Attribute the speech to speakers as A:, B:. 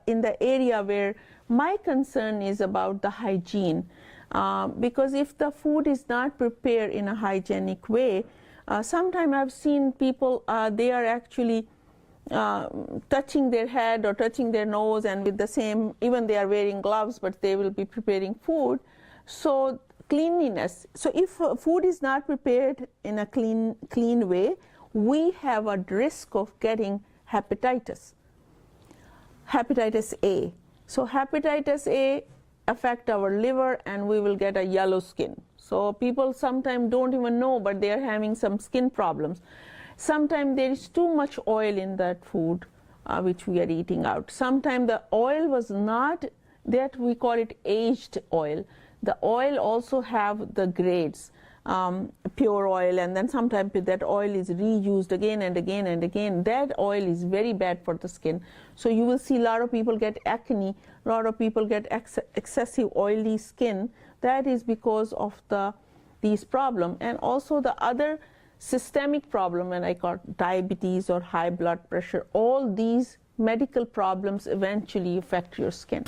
A: in the area where my concern is about the hygiene, because if the food is not prepared in a hygienic way, sometimes I've seen people, they are actually touching their head or touching their nose, and with the same, even they are wearing gloves, but they will be preparing food. So cleanliness, so if food is not prepared in a clean way, we have a risk of getting hepatitis A. So hepatitis A affect our liver and we will get a yellow skin. So people sometimes don't even know, but they are having some skin problems. Sometimes there is too much oil in that food which we are eating out. Sometimes the oil was not, that we call it aged oil. The oil also have the grades, pure oil, and then sometimes that oil is reused again and again and again. That oil is very bad for the skin. So you will see a lot of people get acne, a lot of people get excessive oily skin. That is because of these problems. And also the other systemic problem, and I call diabetes or high blood pressure, all these medical problems eventually affect your skin.